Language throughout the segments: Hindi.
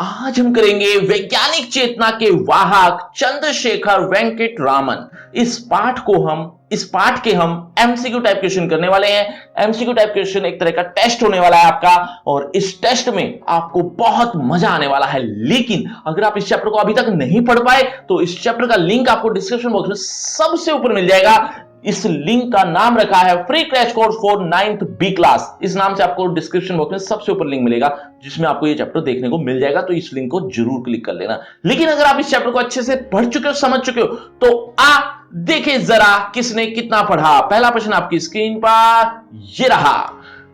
आज हम करेंगे वैज्ञानिक चेतना के वाहक चंद्रशेखर वेंकट रामन। इस पाठ के हम एमसीक्यू टाइप क्वेश्चन करने वाले हैं। एमसीक्यू टाइप क्वेश्चन एक तरह का टेस्ट होने वाला है आपका, और इस टेस्ट में आपको बहुत मजा आने वाला है। लेकिन अगर आप इस चैप्टर को अभी तक नहीं पढ़ पाए तो इस चैप्टर का लिंक आपको डिस्क्रिप्शन बॉक्स में सबसे ऊपर मिल जाएगा। इस लिंक का नाम रखा है free crash course for 9th B class. इस नाम से आपको डिस्क्रिप्शन बॉक्स में सबसे ऊपर लिंक मिलेगा जिसमें आपको ये चैप्टर देखने को मिल जाएगा। तो इस लिंक को जरूर क्लिक कर लेना। लेकिन अगर आप इस चैप्टर को अच्छे से पढ़ चुके हो, समझ चुके हो, तो देखें जरा किसने कितना पढ़ा। पहला प्रश्न आपकी स्क्रीन पर ये रहा।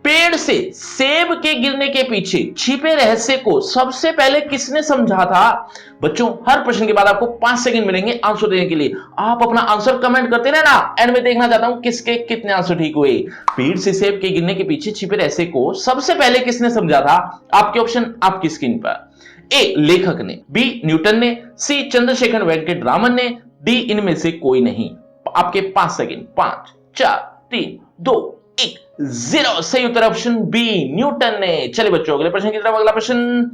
पेड़ से सेब के गिरने के पीछे छिपे रहस्य को सबसे पहले किसने समझा था? बच्चों, हर प्रश्न के बाद आपको 5 सेकंड मिलेंगे आंसर देने के लिए। आप अपना आंसर कमेंट करते रहना, एंड में देखना चाहता हूं किसके कितने आंसर ठीक हुए। पेड़ से सेब के गिरने के पीछे छिपे रहस्य को सबसे पहले किसने समझा था? आपके ऑप्शन आपकी स्क्रीन पर। ए, लेखक ने, बी, न्यूटन ने, सी, चंद्रशेखर वेंकट रामन ने, डी, इनमें से कोई नहीं। आपके 5 सेकंड। 5, 4, 3, 2, 1, 0। सही उत्तर ऑप्शन बी, न्यूटन ने। चलिए बच्चों, अगले प्रश्न की तरफ। अगला प्रश्न,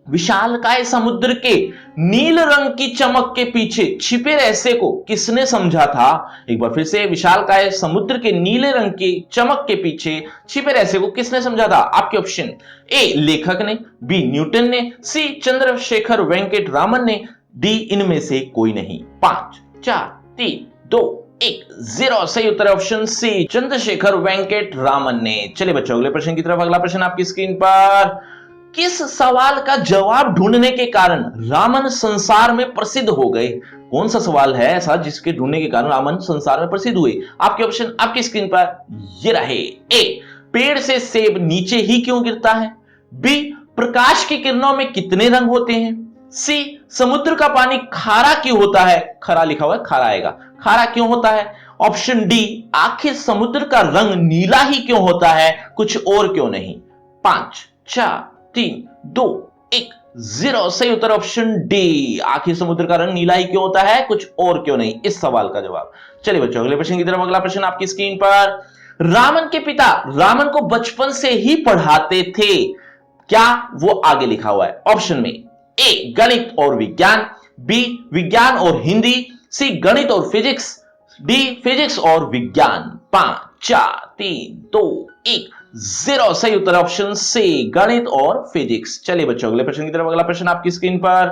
विशालकाय समुद्र के नील रंग की चमक के पीछे छिपे रहस्य को किसने समझा था? एक बार फिर से, विशालकाय समुद्र के नीले रंग की चमक के पीछे छिपे रहस्य को किसने समझा था? आपके ऑप्शन। ए, लेखक ने, बी, न्यूटन ने, सी, चंद्रशेखर वेंकट रामन ने, डी, इनमें से कोई नहीं। 5, 4, 3, 2, 1, 0। सही उत्तर ऑप्शन सी, चंद्रशेखर वेंकट रामन ने। चलिए बच्चों, अगले प्रश्न की तरफ। अगला प्रश्न आपकी स्क्रीन पर, किस सवाल का जवाब ढूंढने के कारण रामन संसार में प्रसिद्ध हो गए? कौन सा सवाल है ऐसा जिसके ढूंढने के कारण रामन संसार में प्रसिद्ध हुए? आपके ऑप्शन आपकी स्क्रीन पर ये रहे। ए, पेड़ से सेब नीचे ही क्यों गिरता है? बी, प्रकाश की किरणों में कितने रंग होते हैं? सी, समुद्र का पानी खारा क्यों होता है? खरा लिखा हुआ है, खारा आएगा। खारा क्यों होता है? ऑप्शन डी, आखिर समुद्र का रंग नीला ही क्यों होता है, कुछ और क्यों नहीं? 5, 4, 3, 2, 1, 0। सही उत्तर ऑप्शन डी, आखिर समुद्र का रंग नीला ही क्यों होता है, कुछ और क्यों नहीं, इस सवाल का जवाब। चलिए बच्चों, अगले प्रश्न की तरफ। अगला प्रश्न आपकी स्क्रीन पर, रामन के पिता रामन को बचपन से ही पढ़ाते थे, क्या वो आगे लिखा हुआ है? ऑप्शन में, ए, गणित और विज्ञान, बी, विज्ञान और हिंदी, सी, गणित और फिजिक्स, डी, फिजिक्स और विज्ञान। 5, 4, 3, 2, 1, 0। सही उत्तर ऑप्शन सी, गणित और फिजिक्स। चलिए बच्चों, अगले प्रश्न की तरफ। अगला प्रश्न आपकी स्क्रीन पर,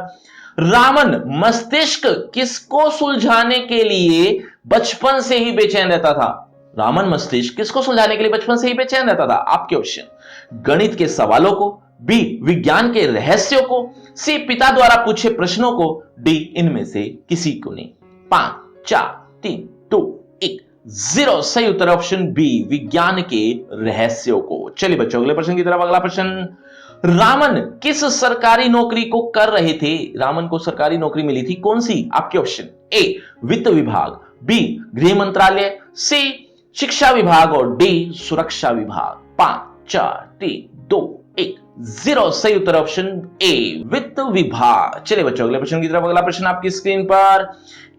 रामन मस्तिष्क किसको सुलझाने के लिए बचपन से ही बेचैन रहता था? रामन मस्तिष्क किसको सुलझाने के लिए बचपन से ही बेचैन रहता था? आपके ऑप्शन, गणित के सवालों को, बी, विज्ञान के रहस्यों को, सी, पिता द्वारा पूछे प्रश्नों को, डी, इनमें से किसी को नहीं। 5, 4, 3, 2, 1, 0। सही उत्तर ऑप्शन बी, विज्ञान के रहस्यों को। चलिए बच्चों, अगले प्रश्न की तरफ। अगला प्रश्न, रामन किस सरकारी नौकरी को कर रहे थे? रामन को सरकारी नौकरी मिली थी, कौन सी? आपके ऑप्शन, ए, वित्त विभाग, बी, गृह मंत्रालय, सी, शिक्षा विभाग, और डी, सुरक्षा विभाग। 5, 4, 3, 2, 1, 0। सही उत्तर ऑप्शन ए, वित्त विभाग। चलिए बच्चों, अगले प्रश्न की तरफ। अगला प्रश्न आपकी स्क्रीन पर,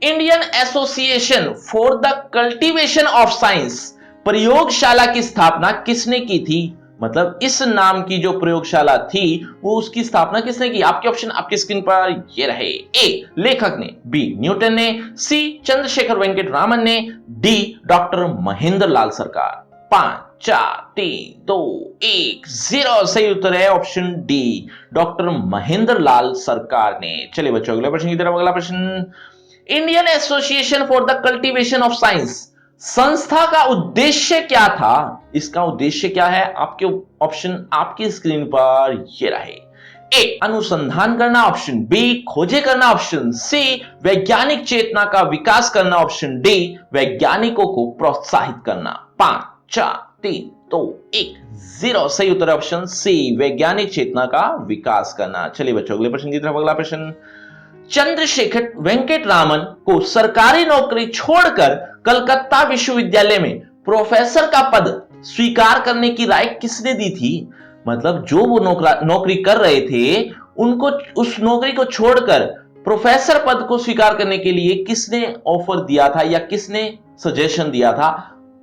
Indian association for the cultivation of science प्रयोगशाला की स्थापना किसने की थी? मतलब इस नाम की जो प्रयोगशाला थी वो उसकी स्थापना किसने की? आपके ऑप्शन आपकी स्क्रीन पर ये रहे। ए, लेखक ने, बी, न्यूटन ने, सी, चंद्रशेखर वेंकट रामन ने, डी, डॉक्टर महेंद्र लाल सरकार। 5, 4, 3, 2, 1, 0। सही उत्तर है ऑप्शन डी, डॉक्टर महेंद्र लाल सरकार ने। चलिए बच्चों, अगले प्रश्न की तरफ। अगला प्रश्न, Indian association for the cultivation of science संस्था का उद्देश्य क्या था? इसका उद्देश्य क्या है? आपके ऑप्शन आपकी स्क्रीन पर ये रहे। ए, अनुसंधान करना, ऑप्शन बी, खोजे करना, ऑप्शन सी, वैज्ञानिक चेतना का विकास करना, ऑप्शन डी, वैज्ञानिकों को प्रोत्साहित करना। 5, 4, 3, 2, 1, 0। सही उत्तर ऑप्शन सी, वैज्ञानिक चेतना का विकास करना। चलिए बच्चों, अगले प्रश्न की तरफ। अगला प्रश्न, चंद्रशेखर वेंकट रामन को सरकारी नौकरी छोड़कर कलकत्ता विश्वविद्यालय में प्रोफेसर का पद स्वीकार करने की राय किसने दी थी? मतलब जो वो नौकरी कर रहे थे उनको उस नौकरी को छोड़कर प्रोफेसर पद को स्वीकार करने के लिए किसने ऑफर दिया था या किसने सजेशन दिया था?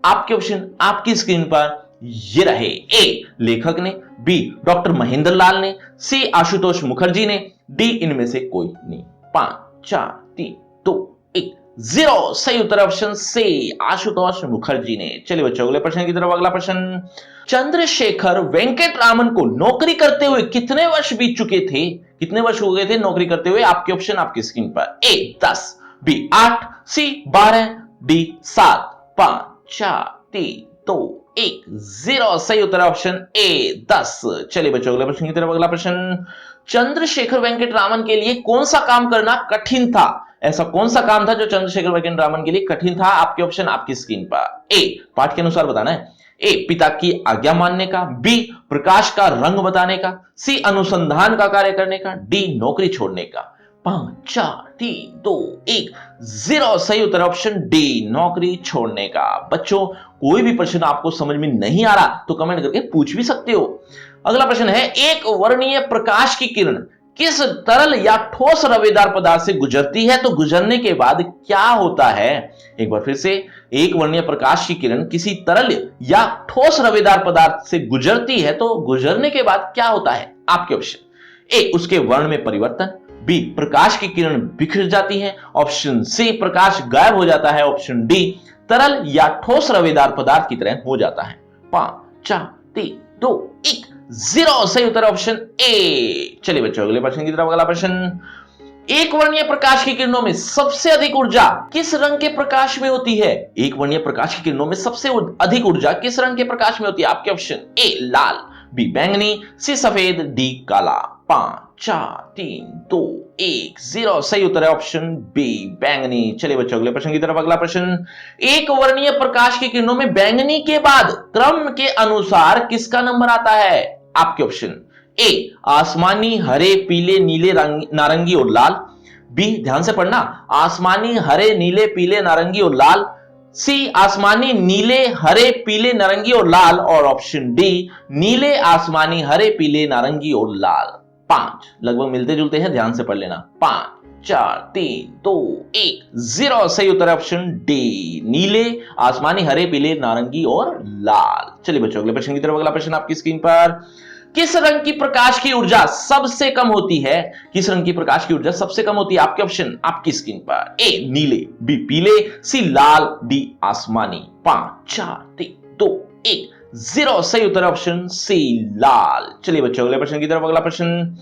आपके ऑप्शन आपकी स्क्रीन पर ये रहे। ए लेखक ने, बी डॉक्टर महेंद्र लाल ने, सी आशुतोष मुखर्जी ने, डी इनमें से कोई नहीं। 5 4 3 2 1 0 सही उत्तर ऑप्शन सी आशुतोष मुखर्जी ने। चलिए बच्चों अगले प्रश्न की तरफ। अगला प्रश्न, चंद्रशेखर वेंकट रामन को नौकरी करते हुए कितने वर्ष बीत चुके थे? कितने वर्ष हो गए थे नौकरी करते हुए? आपके ऑप्शन आपकी स्क्रीन पर। ए 10, बी 8, सी 12, डी 7। 5 4 3 2 1 0 सही उत्तर ऑप्शन ए 10। चलिए बच्चों अगले प्रश्न की तरफ। अगला प्रश्न, चंद्रशेखर वेंकट रामन के लिए कौन सा काम करना कठिन था? ऐसा कौन सा काम था जो चंद्रशेखर वेंकट रामन के लिए कठिन था? आपके ऑप्शन आपकी स्क्रीन पर। ए पाठ के अनुसार बताना है। ए पिता की आज्ञा मानने का, बी प्रकाश का रंग बताने का, सी अनुसंधान का कार्य करने का, डी नौकरी छोड़ने का। 5 4 3 2 1 0 सही उत्तर ऑप्शन डी नौकरी छोड़ने का। बच्चों कोई भी प्रश्न आपको समझ में नहीं आ रहा तो कमेंट करके पूछ भी सकते हो। अगला प्रश्न है, एक वर्णीय प्रकाश की किरण किस तरल या ठोस रवेदार पदार्थ से गुजरती है तो गुजरने के बाद क्या होता है? एक बार फिर से, एक वर्णीय प्रकाश की किरण किसी तरल या ठोस रवेदार पदार्थ से गुजरती है तो गुजरने के बाद क्या होता है? आपके ऑप्शन। ए उसके वर्ण में परिवर्तन, बी प्रकाश की किरण बिखर जाती है, ऑप्शन सी प्रकाश गायब हो जाता है, ऑप्शन डी तरल या ठोस रवेदार पदार्थ की तरह हो जाता है। 5 4 3 2 1 0 सही उत्तर ऑप्शन ए। चलिए बच्चों अगले प्रश्न की तरफ। अगला प्रश्न, एक वर्णीय प्रकाश की किरणों में सबसे अधिक ऊर्जा किस रंग के प्रकाश में होती है? एक वर्णीय प्रकाश की किरणों में सबसे अधिक ऊर्जा किस रंग के प्रकाश में होती है? आपके ऑप्शन। ए लाल, बी बैंगनी, सी सफेद, डी काला। 5 4 3 2 1 0 सही उत्तर है ऑप्शन बी बैंगनी। चलिए बच्चों अगले प्रश्न की तरफ। अगला प्रश्न, एक वर्णीय प्रकाश की किरणों में बैंगनी के बाद क्रम के अनुसार किसका नंबर आता है? आपके ऑप्शन। ए आसमानी, हरे, पीले, नीले, नारंगी और लाल, बी ध्यान से पढ़ना, आसमानी, हरे, नीले, पीले, नारंगी और लाल, सी आसमानी, नीले, हरे, पीले, नारंगी और लाल, और ऑप्शन डी नीले, आसमानी, हरे, पीले, नारंगी और लाल। 5 लगभग मिलते जुलते हैं, ध्यान से पढ़ लेना। 5 4 3 2 1 0 सही उत्तर ऑप्शन डी नीले, आसमानी, हरे, पीले, नारंगी और लाल। चलिए बच्चों अगले प्रश्न की तरफ। अगला प्रश्न आपकी स्क्रीन पर, किस रंग की प्रकाश की ऊर्जा सबसे कम होती है? किस रंग की प्रकाश की ऊर्जा सबसे कम होती है? आपके ऑप्शन आपकी स्क्रीन पर। ए नीले, बी पीले, सी लाल, डी आसमानी। 5 4 3 2 1 0 सही उत्तर ऑप्शन सी लाल। चलिए बच्चों अगले प्रश्न की तरफ। अगला प्रश्न,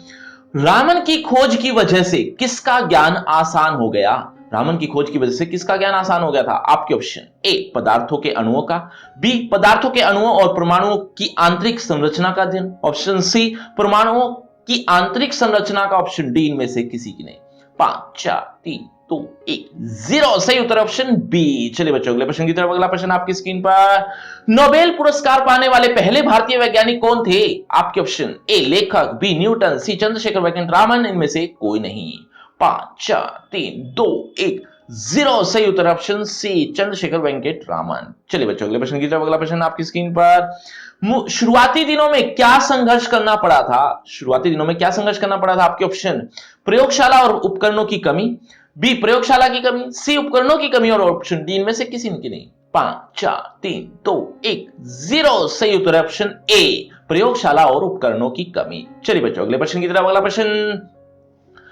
रामन की खोज की वजह से किसका ज्ञान आसान हो गया? रामन की खोज की वजह से किसका ज्ञान आसान हो गया था? आपके ऑप्शन। ए पदार्थों के अणुओं का, बी पदार्थों के अणुओं और परमाणुओं की आंतरिक संरचना का अध्ययन, ऑप्शन सी परमाणुओं की आंतरिक संरचना का, ऑप्शन डी इनमें से किसी की नहीं। 5 4 3 2 1 0 सही उत्तर ऑप्शन बी। चलिए बच्चों अगले प्रश्न की तरफ। अगला प्रश्न आपकी स्क्रीन पर, नोबेल पुरस्कार पाने वाले पहले भारतीय वैज्ञानिक कौन थे? आपके ऑप्शन। ए लेखक, बी न्यूटन, सी चंद्रशेखर वेंकट रामन, इनमें से कोई नहीं। 5 4 3 2 1 0 सही उत्तर ऑप्शन सी चंद्रशेखर वेंकट रामन। चलिए बच्चों अगले प्रश्न की तरफ। अगला प्रश्न आपकी स्क्रीन पर, शुरुआती दिनों में क्या संघर्ष करना पड़ा था? शुरुआती दिनों में क्या संघर्ष करना पड़ा था? आपके ऑप्शन। प्रयोगशाला और उपकरणों की कमी, बी प्रयोगशाला की कमी, सी उपकरणों की कमी, और ऑप्शन डी इनमें से किसी की नहीं। 5 4 3 2 1 0 सही उत्तर ऑप्शन ए प्रयोगशाला और उपकरणों की कमी। चलिए बच्चों अगले प्रश्न की तरफ। अगला प्रश्न,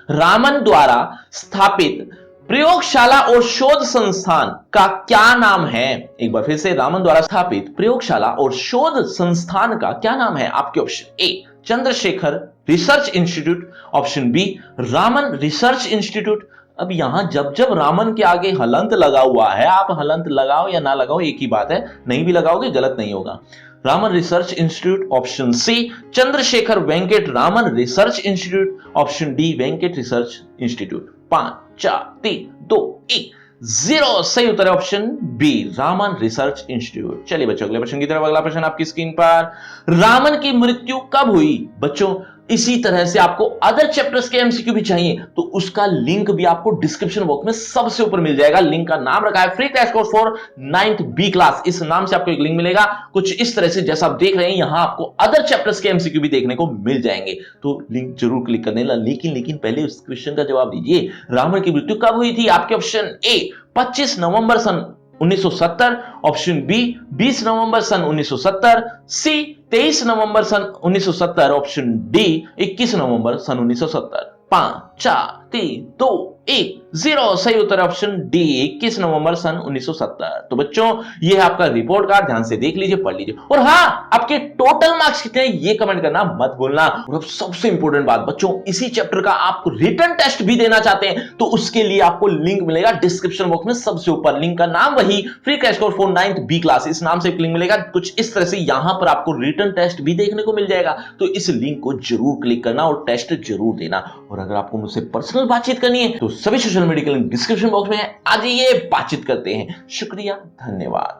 रामन द्वारा स्थापित प्रयोगशाला और शोध संस्थान का क्या नाम है? एक बार फिर से, रामन द्वारा स्थापित प्रयोगशाला और शोध संस्थान का क्या नाम है? आपके option. A Chandrashekhar research institute, option B Raman research institute. अब यहां जब जब रामन के आगे हलंत लगा हुआ है, आप हलंत लगाओ या ना लगाओ एक ही बात है, नहीं भी लगाओगे गलत नहीं होगा। Raman research institute, option C Chandrashekhar Venkat Raman research institute, option D Venkat research institute. 5 4 3 2 1 0 सही उत्तर है option B Raman research institute. चलिए बच्चों अगले प्रश्न की तरफ। अगला प्रश्न आपकी स्क्रीन पर, रामन की मृत्यु कब हुई? बच्चों इसी तरह से आपको अदर चैप्टर्स के एमसीक्यू भी चाहिए तो उसका लिंक भी आपको डिस्क्रिप्शन बॉक्स में सबसे ऊपर मिल जाएगा। लिंक का नाम रखा है free crash course for 9th B class, इस नाम से आपको एक लिंक मिलेगा। कुछ इस तरह से जैसा आप देख रहे हैं, यहां आपको अदर चैप्टर्स के एमसीक्यू भी देखने को मिल जाएंगे, तो लिंक जरूर क्लिक करने। लेकिन पहले उस क्वेश्चन का जवाब दीजिए, रावण की मृत्यु कब हुई थी? आपके ऑप्शन ए 25 नवंबर सन 1970, ऑप्शन बी 20 नवंबर सन 1970, सी 23 नवंबर सन 1970, ऑप्शन डी 21 नवंबर सन 1970। 5 4 3 2 1 0 सही उत्तर ऑप्शन डी 21 नवंबर सन 1970। तो बच्चों ये है आपका रिपोर्ट कार्ड, ध्यान से देख लीजिए, पढ़ लीजिए, और हाँ आपके टोटल मार्क्स कितने हैं ये कमेंट करना मत भूलना। और अब सबसे इंपॉर्टेंट बात बच्चों, इसी चैप्टर का आपको रिटन टेस्ट भी देना चाहते हैं तो उसके लिए आपको लिंक मिलेगा डिस्क्रिप्शन बॉक्स में सबसे ऊपर। लिंक का नाम वही free crash course for 9th B class, इस नाम से एक लिंक मिलेगा। कुछ इस तरह से यहां पर आपको रिटन टेस्ट भी देखने को मिल जाएगा, तो इस लिंक को जरूर क्लिक करना और टेस्ट जरूर देना। और अगर आपको मुझसे पर्सनल बातचीत करनी है तो सभी सोशल मीडिया के लिंक डिस्क्रिप्शन बॉक्स में है, आ जाइए बातचीत करते हैं। शुक्रिया, धन्यवाद।